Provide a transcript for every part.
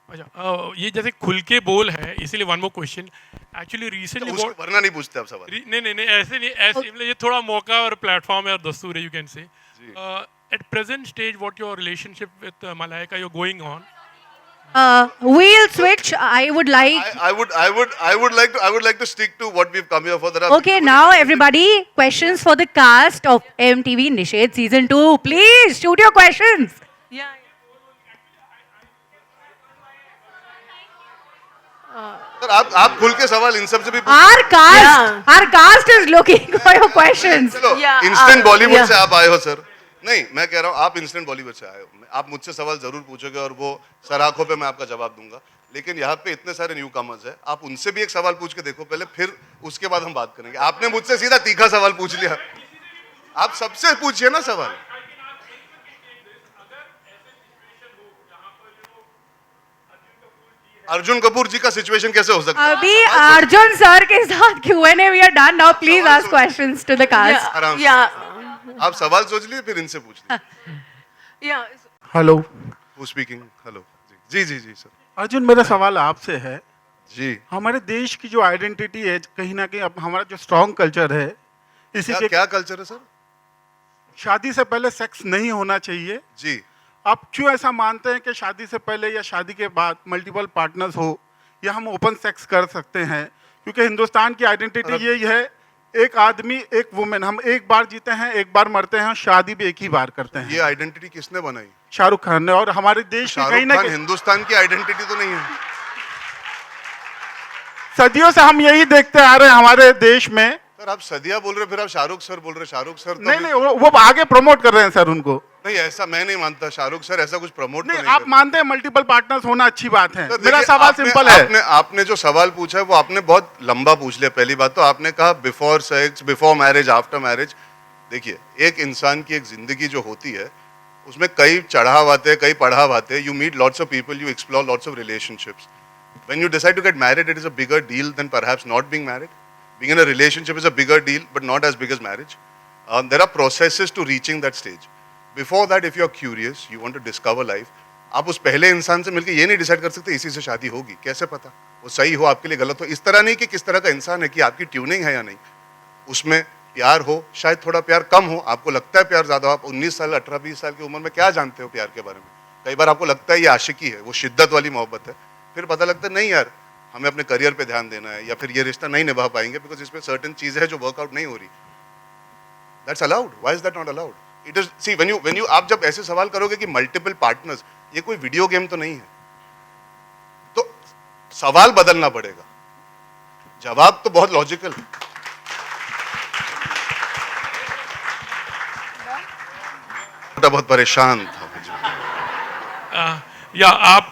अच्छा, ये जैसे खुल के बोल है, इसीलिए one more question. Actually recently उसको व्हाट, वरना नहीं पूछते आप सवाल। नहीं नहीं नहीं, ऐसे नहीं, ऐसे मतलब ये थोड़ा मौका और प्लेटफॉर्म है और दस्तूर है, यू कैन से। जी। At present stage what your relationship with Malaika you going on? We'll So switch. I would like. I would like to stick to what we've come here for. There are Okay, beautiful now talented everybody, questions for the cast of MTV Nishad Season 2. Please shoot your questions. Yeah. Sir आप खुल के सवाल इन सब से भी Our cast, Yeah. our cast is looking for your questions. चलो Yeah, instant Bollywood yeah. से आप आए हो सर। नहीं, मैं कह रहा हूँ आप इंस्टेंट बॉलीवुड से आए हो, आप मुझसे सवाल जरूर पूछोगे और वो सराखों पे मैं आपका जवाब दूंगा। लेकिन यहाँ पे इतने सारे न्यू कमर्स है, आप उनसे भी एक सवाल पूछ के देखो पहले, फिर उसके बाद हम बात करेंगे। आपने मुझसे सीधा तीखा सवाल पूछ लिया, आप सबसे पूछिए ना सवाल। अर्जुन कपूर जी का सिचुएशन कैसे हो सकता है? अभी अर्जुन सर के साथ Q&A we are done. Now please ask questions to the cast. आराम से। Yeah. आप सवाल सोच लिए फिर इनसे पूछ लीजिए। Yeah. Hello who speaking? Hello जी जी जी सर। अर्जुन, मेरा सवाल आपसे है। जी हमारे देश की जो आइडेंटिटी है, कहीं ना कहीं अब हमारा जो स्ट्रॉन्ग कल्चर है, इसी क्या के क्या कल्चर है सर? शादी से पहले सेक्स नहीं होना चाहिए। जी आप क्यों ऐसा मानते हैं कि शादी से पहले या शादी के बाद मल्टीपल पार्टनर्स हो या हम ओपन सेक्स कर सकते हैं? क्योंकि हिंदुस्तान की आइडेंटिटी यही है, एक आदमी एक वुमेन, हम एक बार जीते हैं, एक बार मरते हैं, शादी भी एक ही बार करते ये हैं। आइडेंटिटी किसने बनाई? शाहरुख खान ने। और हमारे देश की कहीं शाहरुख ना खान कहीं हिंदुस्तान की आइडेंटिटी तो नहीं है। सदियों से हम यही देखते आ रहे हैं हमारे देश में। सर आप सदिया बोल रहे, फिर आप शाहरुख सर बोल रहे। शाहरुख सर तो नहीं नहीं, वो आगे प्रमोट कर रहे हैं सर उनको। नहीं, ऐसा मैं नहीं मानता। शाहरुख सर ऐसा कुछ प्रमोट तो नहीं, नहीं आप करते। मानते हैं मल्टीपल पार्टनर्स होना अच्छी बात है? सर, मेरा देखिए, सवाल आपने- सिंपल है। आपने जो सवाल पूछा है वो आपने बहुत लंबा पूछ लिया। पहली बात तो आपने कहा before sex, before marriage, after marriage. देखिए, एक इंसान की एक जिंदगी जो होती है उसमें कई चढ़ाव आते हैं, कई पढ़ाव आते हैं। You meet lots of people, you explore lots of relationships. When you decide to get married, it is a bigger deal than perhaps not being married. Being in a relationship is a bigger deal, but not as big as marriage. There are processes to reaching that stage. Before that, if you are curious, you want to discover life, आप उस पहले इंसान से मिलकर ये नहीं decide कर सकते इसी से शादी होगी। कैसे पता वो सही हो, आपके लिए गलत हो? इस तरह नहीं कि किस तरह का इंसान है, कि आपकी ट्यूनिंग है या नहीं। उसमें प्यार हो, शायद थोड़ा प्यार कम हो, आपको लगता है प्यार ज़्यादा हो। आप 19 साल 18-20 साल की उम्र में क्या जानते हो प्यार के बारे में? कई बार आपको लगता है ये आशिकी है, वो शिद्दत वाली मोहब्बत है। फिर पता लगता है नहीं यार, हमें अपने करियर पे ध्यान देना है, या फिर ये रिश्ता नहीं निभा पाएंगे बिकॉज इसमें सर्टेन चीज़ें हैं जो वर्कआउट नहीं हो रही। That's allowed. Why is that not allowed? It is see when you आप जब ऐसे सवाल करोगे कि मल्टीपल पार्टनर्स, ये कोई वीडियो गेम तो नहीं है, तो सवाल बदलना पड़ेगा। जवाब तो बहुत लॉजिकल है। बहुत परेशान था या आप,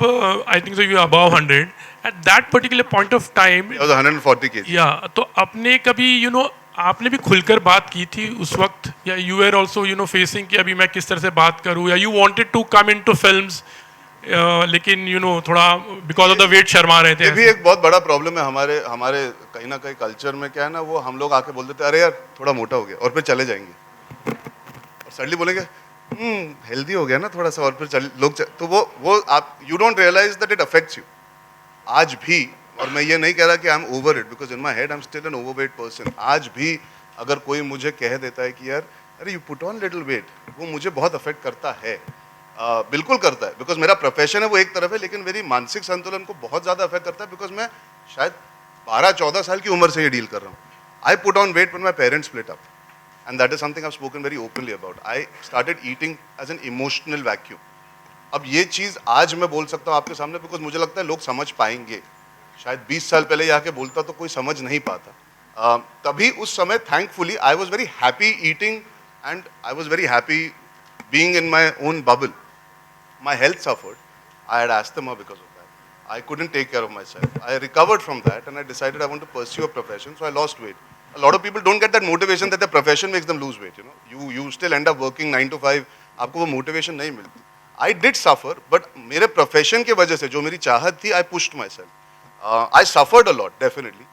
I think so you above 100 at that particular point of time. 140 KG. या तो आपने कभी आपने भी खुलकर बात की थी उस वक्त, या यू आर ऑल्सो फेसिंग कि अभी मैं किस तरह से बात करूं, या you wanted to come into films लेकिन थोड़ा बिकॉज ऑफ द वेट शर्मा रहे थे? ये भी एक बहुत बड़ा प्रॉब्लम है हमारे हमारे कहीं ना कहीं कल्चर में। क्या है ना, वो हम लोग आके बोल देते हैं अरे यार थोड़ा मोटा हो गया, और फिर चले जाएंगे और सडनली बोलेंगे हेल्दी हो गया ना थोड़ा सा, और फिर तो वो आप you don't realise that it affects you आज भी। और मैं ये नहीं कह रहा कि I am over it, because in my head I am still an overweight person. आज भी अगर कोई मुझे कह देता है कि यार अरे you put on little weight, वो मुझे बहुत अफेक्ट करता है। बिल्कुल करता है, बिकॉज मेरा प्रोफेशन है वो एक तरफ है, लेकिन मेरी मानसिक संतुलन को बहुत ज़्यादा अफेक्ट करता है, बिकॉज मैं शायद 12-14 साल की उम्र से ये डील कर रहा हूँ। I put on weight when my parents split up, and that is something I've spoken very openly about. I started eating as an emotional vacuum. अब ये चीज़ आज मैं बोल सकता हूँ आपके सामने, बिकॉज मुझे लगता है लोग समझ पाएंगे। शायद 20 साल पहले आके बोलता तो कोई समझ नहीं पाता। तभी उस समय thankfully I was very happy eating, and I was very happy being in my own bubble. My health suffered. I had asthma because of that. I couldn't take care of myself. I recovered from that, and I decided I want to pursue a profession, so I lost weight. A lot of people don't get that motivation that their profession makes them lose weight. You still end up working 9 to 5. आपको वो motivation नहीं मिलती. I did suffer, but मेरे profession के वजह से जो मेरी चाहत थी, I pushed myself. I suffered a lot, definitely.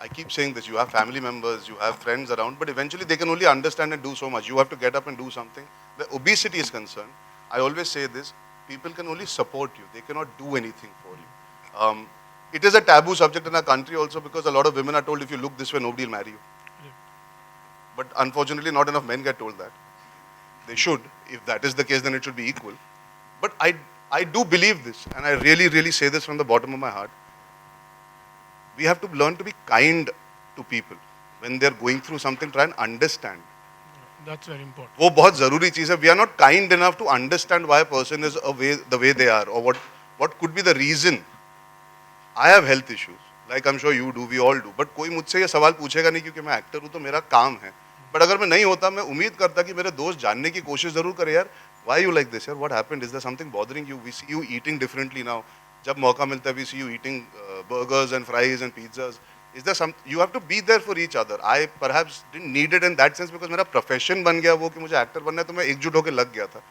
I keep saying this, you have family members, you have friends around, but eventually they can only understand and do so much. You have to get up and do something. The obesity is concerned, I always say this, people can only support you. They cannot do anything for you. It is a taboo subject in our country also because a lot of women are told if you look this way, nobody will marry you. But unfortunately, not enough men get told that. They should. If that is the case, then it should be equal. But I do believe this, and I really, really say this from the bottom of my heart. We have to learn to be kind to people. When they're going through something, try and understand. That's very important. वो बहुत ज़रूरी चीज़ है. We are not kind enough to understand why a person is the way they are, or what could be the reason. I have health issues, like I'm sure you do, we all do. But कोई मुझसे ये सवाल पूछेगा नहीं क्योंकि मैं actor हूँ तो मेरा काम है. But अगर मैं नहीं होता, मैं उम्मीद करता कि मेरे दोस्त जानने की कोशिश ज़रूर करें यार. Why you like this? यार, what happened? Is there something bothering you? We see you eating differently now. जब मौका मिलता है, we see you eating burgers and fries and pizzas. Is there some? You have to be there for each other. I perhaps didn't need it in that sense because मेरा profession बन गया वो कि मुझे एक्टर बनना है तो मैं एकजुट होकर लग गया था.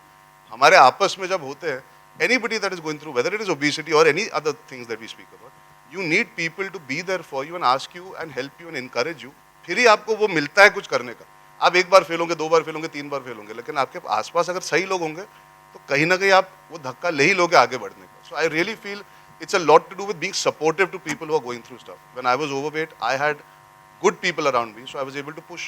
हमारे आपस में जब होते हैं, anybody that is going through, whether it is obesity or any other things that we speak about, you need people to be there for you and ask you and help you and encourage you. फिर ही आपको वो मिलता है कुछ करने का. आप एक बार फेल होंगे, 2 बार फेल होंगे, 3 बार फेल होंगे, लेकिन आपके आसपास अगर सही लोग होंगे तो कहीं ना कहीं आप वो धक्का ले ही लोगे आगे बढ़ने का. So I really feel it's a lot to do with being supportive to people who are going through stuff. When I was overweight, I had good people around me, so I was able to push.